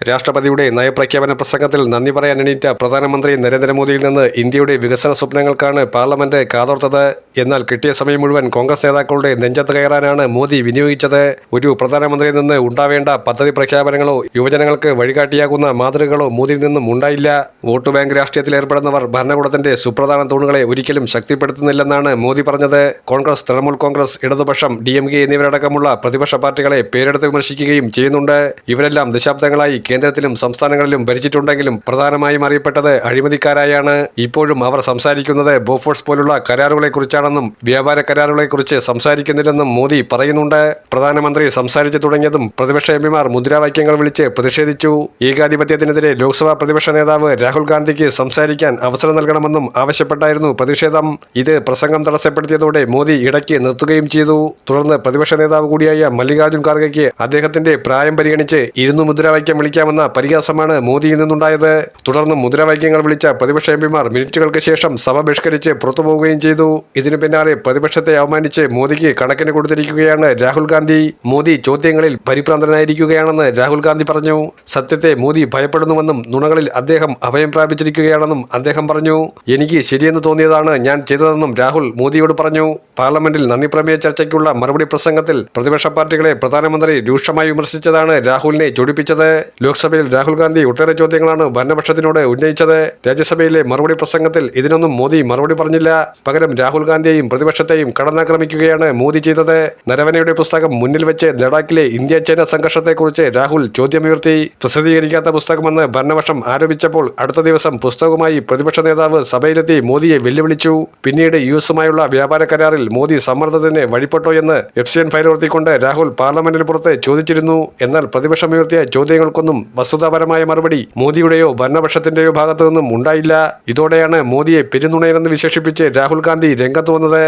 രാഷ്ട്രപതിയുടെ നയപ്രഖ്യാപന പ്രസംഗത്തിൽ നന്ദി പറയാൻ എണീറ്റ പ്രധാനമന്ത്രി നരേന്ദ്രമോദിയിൽ നിന്ന് ഇന്ത്യയുടെ വികസന സ്വപ്നങ്ങൾക്കാണ് പാർലമെന്റ് കാതോർത്തത്. എന്നാൽ കിട്ടിയ സമയം മുഴുവൻ കോൺഗ്രസ് നേതാക്കളുടെ നെഞ്ചത്ത് കയറാനാണ് മോദി വിനിയോഗിച്ചത്. ഒരു പ്രധാനമന്ത്രിയിൽ നിന്ന് ഉണ്ടാവേണ്ട പദ്ധതി പ്രഖ്യാപനങ്ങളോ യുവജനങ്ങൾക്ക് വഴികാട്ടിയാകുന്ന മാതൃകകളോ മോദിയിൽ നിന്നും ഉണ്ടായില്ല. വോട്ട് ബാങ്ക് രാഷ്ട്രീയത്തിൽ ഏർപ്പെടുന്നവർ ഭരണകൂടത്തിന്റെ സുപ്രധാന തൂണുകളെ ഒരിക്കലും ശക്തിപ്പെടുത്തുന്നില്ലെന്നാണ് മോദി പറഞ്ഞത്. കോൺഗ്രസ്, തൃണമൂൽ കോൺഗ്രസ്, ഇടതുപക്ഷം, DMK എന്നിവരടക്കമുള്ള പ്രതിപക്ഷ പാർട്ടികളെ പേരെടുത്ത് വിമർശിക്കുകയും ചെയ്യുന്നുണ്ട്. ഇവരെല്ലാം ദശാബ്ദങ്ങളായി കേന്ദ്രത്തിലും സംസ്ഥാനങ്ങളിലും ഭരിച്ചിട്ടുണ്ടെങ്കിലും പ്രധാനമായും അറിയപ്പെട്ടത് അഴിമതിക്കാരായാണ്. ഇപ്പോഴും അവർ സംസാരിക്കുന്നത് ബോഫോഴ്സ് പോലുള്ള കരാറുകളെക്കുറിച്ചാണെന്നും വ്യാപാര കരാറുകളെക്കുറിച്ച് സംസാരിക്കുന്നില്ലെന്നും മോദി പറയുന്നുണ്ട്. പ്രധാനമന്ത്രി സംസാരിച്ചു തുടങ്ങിയതും പ്രതിപക്ഷ എംപിമാർ മുദ്രാവാക്യങ്ങൾ വിളിച്ച് പ്രതിഷേധിച്ചു. ഏകാധിപത്യത്തിനെതിരെ ലോക്സഭാ പ്രതിപക്ഷ നേതാവ് രാഹുൽ ഗാന്ധിക്ക് സംസാരിക്കാൻ അവസരം നൽകണമെന്നും ആവശ്യപ്പെട്ടായിരുന്നു പ്രതിഷേധം. ഇത് പ്രസംഗം തടസ്സപ്പെടുത്തിയതോടെ മോദി ഇടയ്ക്ക് നിർത്തുകയും ചെയ്തു. തുടർന്ന് പ്രതിപക്ഷ നേതാവ് കൂടിയായ മല്ലികാർജുൻ ഖാർഗെയ്ക്ക് അദ്ദേഹത്തിന്റെ പ്രായം പരിഗണിച്ച് ഇരുന്നു മുദ്രാവാക്യം വിളിക്കാമെന്ന പരിഹാസമാണ് മോദിയിൽ നിന്നുണ്ടായത്. തുടർന്ന് മുദ്രാവാക്യങ്ങൾ വിളിച്ച പ്രതിപക്ഷ എംപിമാർ മിനിറ്റുകൾക്ക് ശേഷം സഭ ബഹിഷ്കരിച്ച് പുറത്തുപോവുകയും ചെയ്തു. ഇതിനു പിന്നാലെ പ്രതിപക്ഷത്തെ അവമാനിച്ച് മോദിക്ക് കണക്കിന് കൊടുത്തിരിക്കുകയാണ് രാഹുൽ ഗാന്ധി. മോദി ചോദ്യങ്ങളിൽ പരിഭ്രാന്തനായിരിക്കുകയാണെന്ന് രാഹുൽ ഗാന്ധി പറഞ്ഞു. സത്യത്തെ മോദി ഭയപ്പെടുന്നുവെന്നും നുണകളിൽ അദ്ദേഹം അഭയം പ്രാപിച്ചിരിക്കുകയാണെന്നും അദ്ദേഹം പറഞ്ഞു. എനിക്ക് ശരിയെന്ന് തോന്നിയതാണ് ഞാൻ ചെയ്തതെന്നും രാഹുൽ മോദിയോട് പറഞ്ഞു. പാർലമെന്റിൽ നന്ദിപ്രമേയ ചർച്ചയ്ക്കുള്ള മറുപടി പ്രസംഗത്തിൽ പ്രതിപക്ഷ പാർട്ടികളെ പ്രധാനമന്ത്രി രൂക്ഷമായി വിമർശിച്ചതാണ് രാഹുലിനെ ചൊടിപ്പിച്ചത്. ലോക്സഭയിൽ രാഹുൽ ഗാന്ധി ഒട്ടേറെ ചോദ്യങ്ങളാണ് ഭരണപക്ഷത്തിനോട് ഉന്നയിച്ചത്. രാജ്യസഭയിലെ മറുപടി പ്രസംഗത്തിൽ ഇതിനൊന്നും മോദി മറുപടി പറഞ്ഞില്ല. പകരം രാഹുൽ ഗാന്ധിയെയും പ്രതിപക്ഷത്തെയും കടന്നാക്രമിക്കുകയാണ് മോദി ചെയ്തത്. നരവനയുടെ പുസ്തകം മുന്നിൽ വെച്ച് ലഡാക്കിലെ ഇന്ത്യ ചൈന സംഘർഷത്തെക്കുറിച്ച് രാഹുൽ ചോദ്യമുയർത്തി. പ്രസിദ്ധീകരിക്കാത്ത പുസ്തകമെന്ന് ഭരണപക്ഷം ആരോപിച്ചപ്പോൾ അടുത്ത ദിവസം പുസ്തകവുമായി പ്രതിപക്ഷ നേതാവ് സഭയിലെത്തി മോദിയെ വെല്ലുവിളിച്ചു. പിന്നീട് US-ഉമായുള്ള വ്യാപാര കരാറിൽ മോദി സമ്മർദ്ദത്തിന് വഴിപ്പെട്ടോ എന്ന് എഫ്സിയൻ ഫയൽ ഉയർത്തിക്കൊണ്ട് രാഹുൽ പാർലമെന്റിന് പുറത്ത് ചോദിച്ചിരുന്നു. എന്നാൽ പ്രതിപക്ഷമുയർത്തിയ ചോദ്യങ്ങൾക്കൊന്നും വസ്തുതാപരമായ മറുപടി മോദിയുടെയോ ഭരണപക്ഷത്തിന്റെയോ ഭാഗത്തു നിന്നും ഉണ്ടായില്ല. ഇതോടെയാണ് മോദിയെ പെരുന്നുണയനെന്ന് വിശേഷിപ്പിച്ച് രാഹുൽ ഗാന്ധി രംഗത്ത് വന്നത്.